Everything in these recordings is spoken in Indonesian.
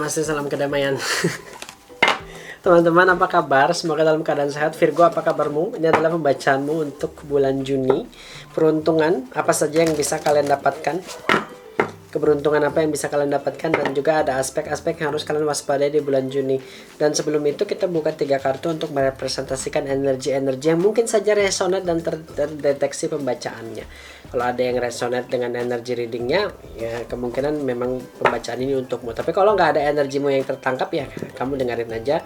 Namaste, salam kedamaian. Teman-teman, apa kabar? Semoga dalam keadaan sehat. Virgo, apa kabarmu? Ini adalah pembacaanmu untuk bulan Juni. Peruntungan apa saja yang bisa kalian dapatkan? Keberuntungan apa yang bisa kalian dapatkan, dan juga ada aspek-aspek yang harus kalian waspadai di bulan Juni. Dan sebelum itu kita buka 3 kartu untuk merepresentasikan energi-energi yang mungkin saja resonate dan terdeteksi pembacaannya. Kalau ada yang resonate dengan energi readingnya, ya kemungkinan memang pembacaan ini untukmu. Tapi kalau nggak ada energimu yang tertangkap, ya kamu dengerin aja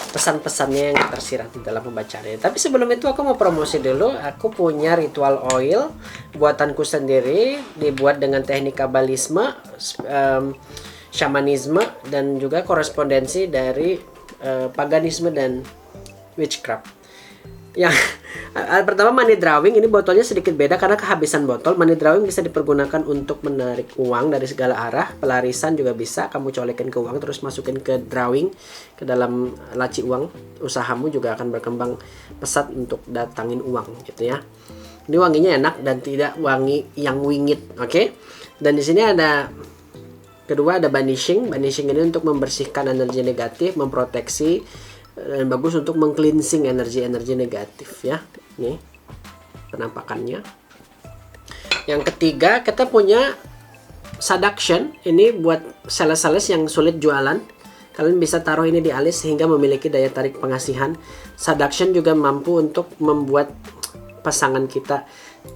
pesan-pesannya yang tersirat di dalam pembacaannya. Tapi sebelum itu aku mau promosi dulu. Aku punya ritual oil buatanku sendiri, dibuat dengan teknik kabalisme, shamanisme, dan juga korespondensi dari paganisme dan witchcraft. Yang pertama, money drawing. Ini botolnya sedikit beda karena kehabisan botol. Money drawing bisa dipergunakan untuk menarik uang dari segala arah. Pelarisan juga bisa. Kamu colekin ke uang terus masukin ke drawing, ke dalam laci uang. Usahamu juga akan berkembang pesat untuk datangin uang, gitu ya. Ini wanginya enak dan tidak wangi yang wingit, oke? Dan di sini ada kedua, ada banishing. Banishing ini untuk membersihkan energi negatif, memproteksi, dan bagus untuk meng-cleansing energi-energi negatif, ya. Nih penampakannya. Yang ketiga, kita punya seduction. Ini buat sales-sales yang sulit jualan. Kalian bisa taruh ini di alis sehingga memiliki daya tarik pengasihan. Seduction juga mampu untuk membuat pasangan kita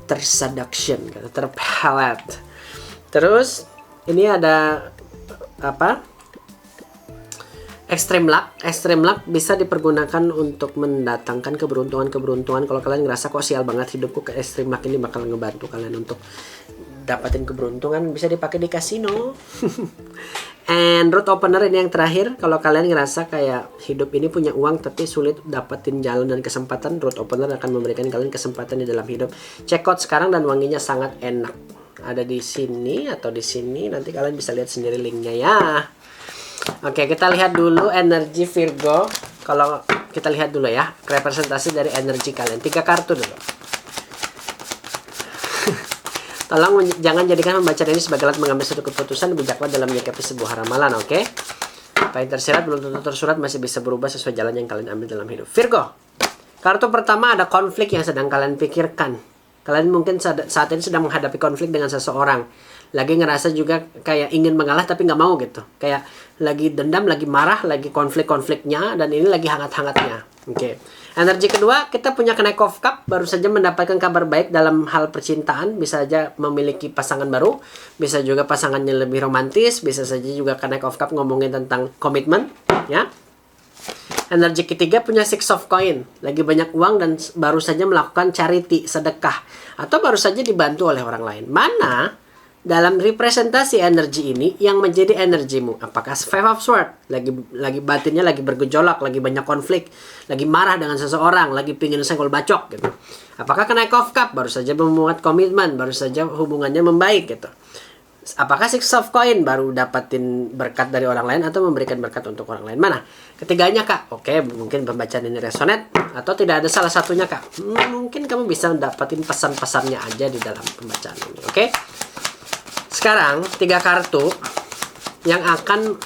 terseduction, terpelet. Terus ini ada apa? Extreme luck. Extreme luck bisa dipergunakan untuk mendatangkan keberuntungan-keberuntungan. Kalau kalian ngerasa kok sial banget hidupku, ke extreme luck ini bakal ngebantu kalian untuk dapatin keberuntungan. Bisa dipakai di kasino. And road opener ini yang terakhir. Kalau kalian ngerasa kayak hidup ini punya uang tapi sulit dapetin jalan dan kesempatan, road opener akan memberikan kalian kesempatan di dalam hidup. Check out sekarang dan wanginya sangat enak. Ada di sini atau di sini. Nanti kalian bisa lihat sendiri linknya, ya. Oke, kita lihat dulu energi Virgo. Kalau kita lihat dulu ya, representasi dari energi kalian. 3 kartu dulu. Tolong jangan jadikan pembacaan ini sebagai alat mengambil suatu keputusan. Bijaklah dalam menyikapi sebuah ramalan, oke? Apa yang tersirat belum tentu tersurat, masih bisa berubah sesuai jalan yang kalian ambil dalam hidup. Virgo, kartu pertama ada konflik yang sedang kalian pikirkan. Kalian mungkin saat ini sedang menghadapi konflik dengan seseorang. Lagi ngerasa juga kayak ingin mengalah tapi nggak mau gitu. Kayak lagi dendam, lagi marah, lagi konflik-konfliknya, dan ini lagi hangat-hangatnya. Oke. Energi kedua, kita punya Knight of Cup. Baru saja mendapatkan kabar baik dalam hal percintaan. Bisa saja memiliki pasangan baru. Bisa juga pasangannya lebih romantis. Bisa saja juga Knight of Cup ngomongin tentang komitmen, ya. Energi ketiga punya Six of Coin. Lagi banyak uang dan baru saja melakukan charity, sedekah. Atau baru saja dibantu oleh orang lain. Mana dalam representasi energi ini yang menjadi energimu? Apakah Five of Swords, lagi batinnya lagi bergejolak, lagi banyak konflik, lagi marah dengan seseorang, lagi pingin senggol bacok gitu. Apakah Knight of Cup, baru saja membuat komitmen, baru saja hubungannya membaik gitu. Apakah Six of Coin, baru dapatin berkat dari orang lain atau memberikan berkat untuk orang lain? Mana ketiganya, Kak? Oke, mungkin pembacaan ini resonate atau tidak ada salah satunya, Kak. Mungkin kamu bisa dapatin pesan-pesannya aja di dalam pembacaan ini, oke? Sekarang 3 kartu yang akan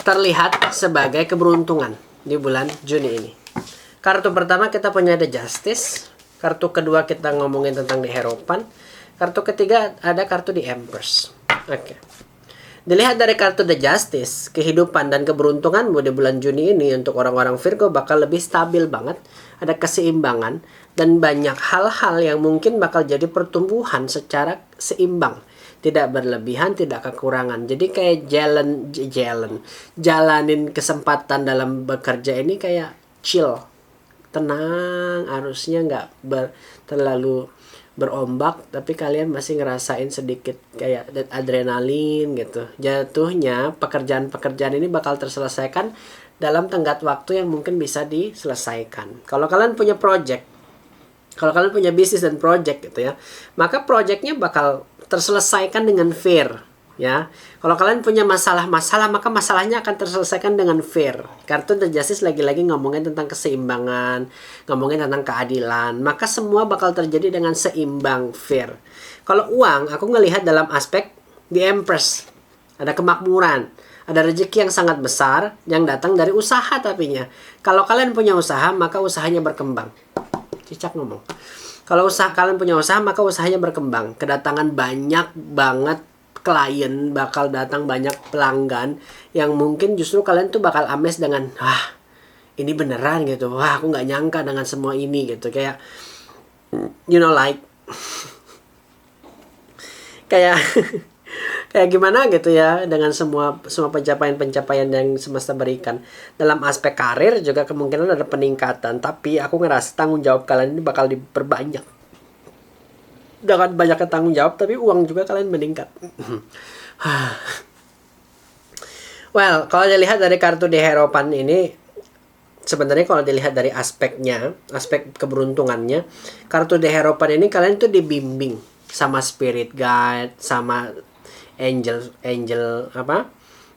terlihat sebagai keberuntungan di bulan Juni ini. Kartu pertama kita punya The Justice. Kartu kedua kita ngomongin tentang The Hierophant. Kartu ketiga ada kartu The Empress. Oke. Dilihat dari kartu The Justice, kehidupan dan keberuntunganmu di bulan Juni ini untuk orang-orang Virgo bakal lebih stabil banget. Ada keseimbangan dan banyak hal-hal yang mungkin bakal jadi pertumbuhan secara seimbang. Tidak berlebihan, tidak kekurangan. Jadi kayak jalanin kesempatan dalam bekerja ini kayak chill. Tenang, arusnya nggak terlalu berombak, tapi kalian masih ngerasain sedikit kayak adrenalin gitu. Jatuhnya pekerjaan-pekerjaan ini bakal terselesaikan dalam tenggat waktu yang mungkin bisa diselesaikan. Kalau kalian punya project, kalau kalian punya bisnis dan project gitu ya, maka projectnya bakal terselesaikan dengan fair, ya. Kalau kalian punya masalah-masalah, maka masalahnya akan terselesaikan dengan fair. Kartu The Justice lagi-lagi ngomongin tentang keseimbangan, ngomongin tentang keadilan, maka semua bakal terjadi dengan seimbang, fair. Kalau uang, aku ngelihat dalam aspek The Empress. ada kemakmuran, ada rezeki yang sangat besar yang datang dari usaha tapinya. Kalau kalian punya usaha, maka usahanya berkembang. Cicak ngomong. Kalau kalian punya usaha, maka usahanya berkembang. Kedatangan banyak banget klien, bakal datang banyak pelanggan yang mungkin justru kalian tuh bakal amazed dengan, wah ini beneran gitu, wah aku nggak nyangka dengan semua ini gitu. Kayak like kayak kayak gimana gitu ya dengan semua pencapaian yang semesta berikan. Dalam aspek karir juga kemungkinan ada peningkatan, tapi aku ngerasa tanggung jawab kalian ini bakal diperbanyak. Dengan banyaknya tanggung jawab, tapi uang juga kalian meningkat. Well, kalau dilihat dari kartu di Hierophant ini, sebenarnya kalau dilihat dari aspeknya, aspek keberuntungannya, kartu di Hierophant ini kalian tuh dibimbing sama spirit guide, sama angel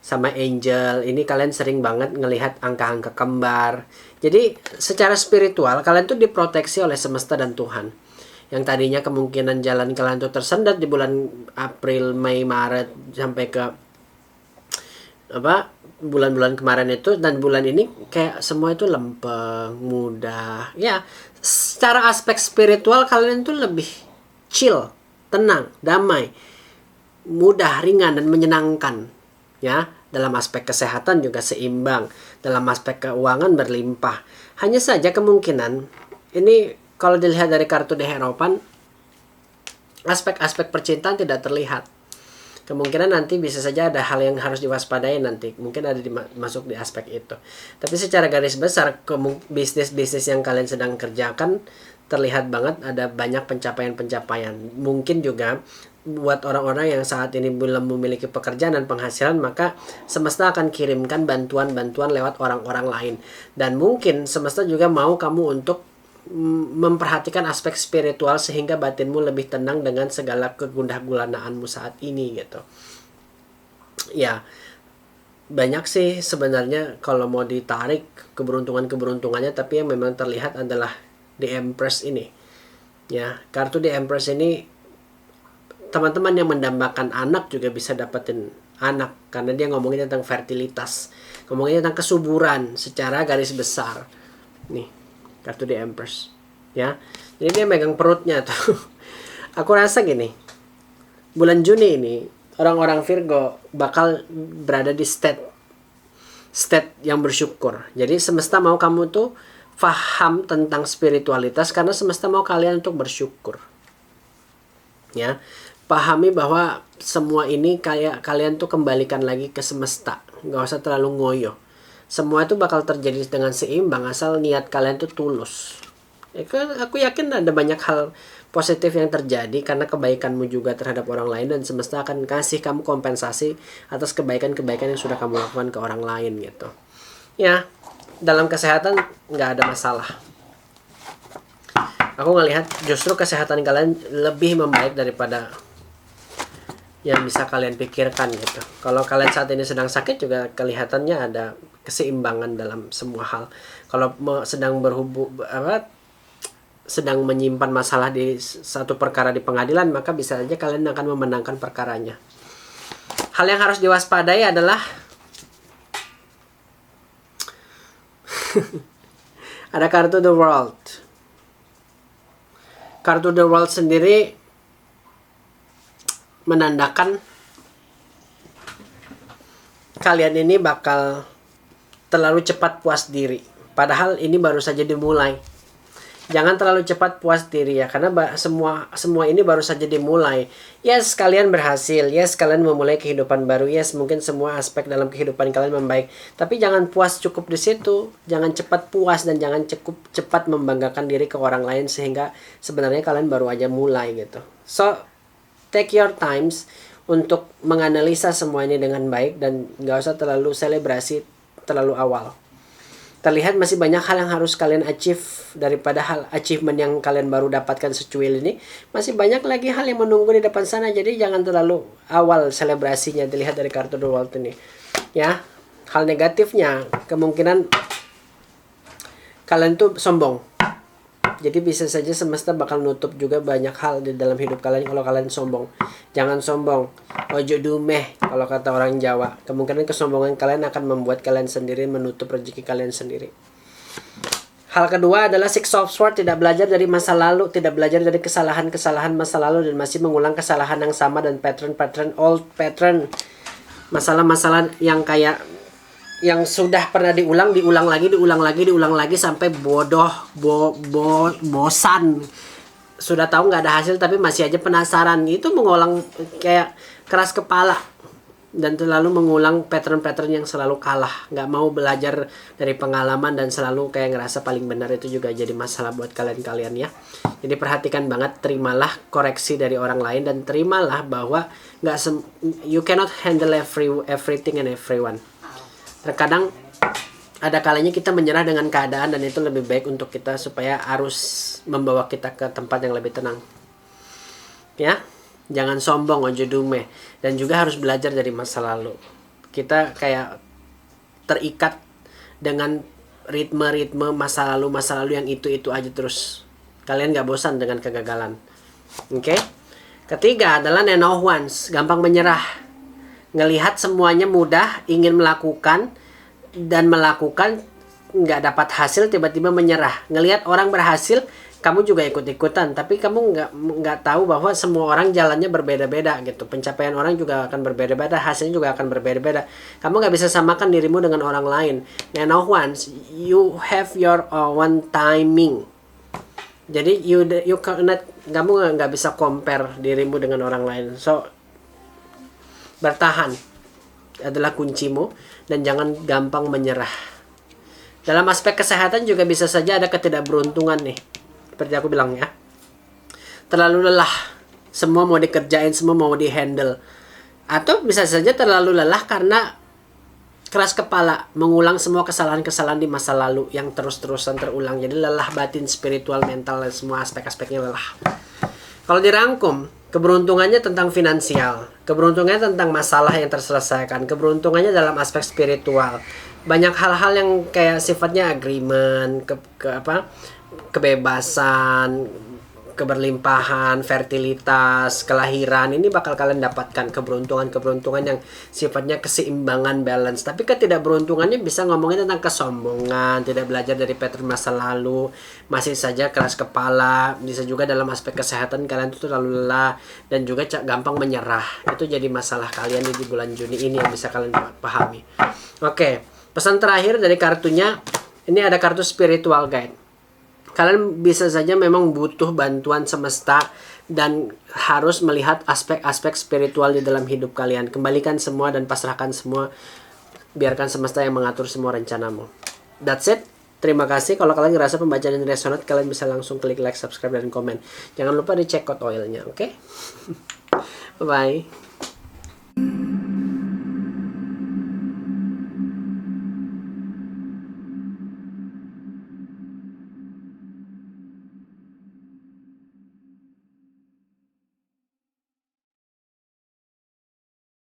sama angel. Ini kalian sering banget ngelihat angka-angka kembar. Jadi secara spiritual kalian tuh diproteksi oleh semesta dan Tuhan. Yang tadinya kemungkinan jalan kalian tuh tersendat di bulan April, Mei, Maret sampai ke bulan-bulan kemarin itu, dan bulan ini kayak semua itu lempeng, mudah. Ya, secara aspek spiritual kalian tuh lebih chill, tenang, damai, mudah, ringan, dan menyenangkan. Ya, dalam aspek kesehatan juga seimbang, dalam aspek keuangan berlimpah. Hanya saja kemungkinan ini kalau dilihat dari kartu di Hierophant, aspek-aspek percintaan tidak terlihat. Kemungkinan nanti bisa saja ada hal yang harus diwaspadai nanti. Mungkin ada masuk di aspek itu. Tapi secara garis besar, bisnis-bisnis yang kalian sedang kerjakan terlihat banget ada banyak pencapaian-pencapaian. Mungkin juga buat orang-orang yang saat ini belum memiliki pekerjaan dan penghasilan, maka semesta akan kirimkan bantuan-bantuan lewat orang-orang lain. Dan mungkin semesta juga mau kamu untuk memperhatikan aspek spiritual sehingga batinmu lebih tenang dengan segala kegundah-gulanaanmu saat ini gitu. Ya, banyak sih sebenarnya kalau mau ditarik keberuntungannya, tapi yang memang terlihat adalah The Empress ini. Ya, kartu The Empress ini teman-teman yang mendambakan anak juga bisa dapetin anak karena dia ngomongin tentang fertilitas, ngomongin tentang kesuburan secara garis besar. Nih, kartu The Empress, ya. Jadi dia megang perutnya tuh. Aku rasa gini, bulan Juni ini orang-orang Virgo bakal berada di state yang bersyukur. Jadi semesta mau kamu tuh paham tentang spiritualitas karena semesta mau kalian untuk bersyukur. Ya, pahami bahwa semua ini kayak kalian tuh kembalikan lagi ke semesta. Nggak usah terlalu ngoyo. Semua itu bakal terjadi dengan seimbang asal niat kalian tuh tulus. Aku yakin ada banyak hal positif yang terjadi karena kebaikanmu juga terhadap orang lain, dan semesta akan kasih kamu kompensasi atas kebaikan-kebaikan yang sudah kamu lakukan ke orang lain gitu. Ya, dalam kesehatan nggak ada masalah. Aku ngelihat justru kesehatan kalian lebih membaik daripada yang bisa kalian pikirkan gitu. Kalau kalian saat ini sedang sakit juga kelihatannya ada keseimbangan dalam semua hal. Kalau sedang menyimpan masalah di satu perkara di pengadilan, maka bisa saja kalian akan memenangkan perkaranya. Hal yang harus diwaspadai adalah ada kartu The World. Kartu The World sendiri menandakan kalian ini bakal terlalu cepat puas diri. Padahal ini baru saja dimulai. Jangan terlalu cepat puas diri ya, karena semua ini baru saja dimulai. Yes, kalian berhasil. Yes, kalian memulai kehidupan baru. Yes, mungkin semua aspek dalam kehidupan kalian membaik. Tapi jangan puas cukup di situ. Jangan cepat puas dan jangan cukup cepat membanggakan diri ke orang lain sehingga sebenarnya kalian baru aja mulai gitu. So, take your times untuk menganalisa semua ini dengan baik dan gak usah terlalu selebrasi terlalu awal. Terlihat masih banyak hal yang harus kalian achieve daripada hal achievement yang kalian baru dapatkan secuil ini. Masih banyak lagi hal yang menunggu di depan sana. Jadi jangan terlalu awal selebrasinya dilihat dari kartu The World ini. Ya, hal negatifnya kemungkinan kalian tuh sombong. Jadi bisa saja semesta bakal nutup juga banyak hal di dalam hidup kalian kalau kalian sombong. Jangan sombong. Ojo dumeh kalau kata orang Jawa. Kemungkinan kesombongan kalian akan membuat kalian sendiri menutup rezeki kalian sendiri. Hal kedua adalah Six of Swords, tidak belajar dari masa lalu, tidak belajar dari kesalahan-kesalahan masa lalu dan masih mengulang kesalahan yang sama dan pattern-pattern old pattern. Masalah-masalah yang kayak yang sudah pernah diulang lagi sampai bosan. Sudah tahu nggak ada hasil tapi masih aja penasaran. Itu mengulang kayak keras kepala dan terlalu mengulang pattern-pattern yang selalu kalah. Nggak mau belajar dari pengalaman dan selalu kayak ngerasa paling benar. Itu juga jadi masalah buat kalian ya. Jadi perhatikan banget, terimalah koreksi dari orang lain dan terimalah bahwa you cannot handle everything and everyone. Terkadang ada kalanya kita menyerah dengan keadaan dan itu lebih baik untuk kita supaya arus membawa kita ke tempat yang lebih tenang. Ya, jangan sombong, ojo dume, dan juga harus belajar dari masa lalu. Kita kayak terikat dengan ritme masa lalu yang itu aja terus. Kalian gak bosan dengan kegagalan. Oke? Ketiga adalah Nine of Wands, gampang menyerah. Ngelihat semuanya mudah, ingin melakukan nggak dapat hasil, tiba-tiba menyerah. Ngelihat orang berhasil, kamu juga ikut-ikutan, tapi kamu nggak tahu bahwa semua orang jalannya berbeda-beda gitu. Pencapaian orang juga akan berbeda-beda, hasilnya juga akan berbeda-beda. Kamu nggak bisa samakan dirimu dengan orang lain. Nine of Wands, you have your own timing. Jadi kamu nggak bisa compare dirimu dengan orang lain. So bertahan adalah kuncimu dan jangan gampang menyerah. Dalam aspek kesehatan juga bisa saja ada ketidakberuntungan nih. Seperti aku bilang ya. Terlalu lelah. Semua mau dikerjain, semua mau dihandle. Atau bisa saja terlalu lelah karena keras kepala, mengulang semua kesalahan-kesalahan di masa lalu yang terus-terusan terulang. Jadi lelah batin, spiritual, mental, dan semua aspek-aspeknya lelah. Kalau dirangkum, keberuntungannya tentang finansial, keberuntungannya tentang masalah yang terselesaikan, keberuntungannya dalam aspek spiritual. Banyak hal-hal yang kayak sifatnya agreement, kebebasan, keberlimpahan, fertilitas, kelahiran, ini bakal kalian dapatkan keberuntungan yang sifatnya keseimbangan, balance. Tapi ketidakberuntungannya bisa ngomongin tentang kesombongan, tidak belajar dari pattern masa lalu, masih saja keras kepala, bisa juga dalam aspek kesehatan kalian tuh terlalu lelah dan juga gampang menyerah. Itu jadi masalah kalian di bulan Juni ini yang bisa kalian pahami. Oke, pesan terakhir dari kartunya, ini ada kartu spiritual guide. Kalian bisa saja memang butuh bantuan semesta dan harus melihat aspek-aspek spiritual di dalam hidup kalian. Kembalikan semua dan pasrahkan semua. Biarkan semesta yang mengatur semua rencanamu. That's it. Terima kasih. Kalau kalian ngerasa pembacaan ini resonate, kalian bisa langsung klik like, subscribe, dan komen. Jangan lupa dicek code oilnya, oke? Bye-bye.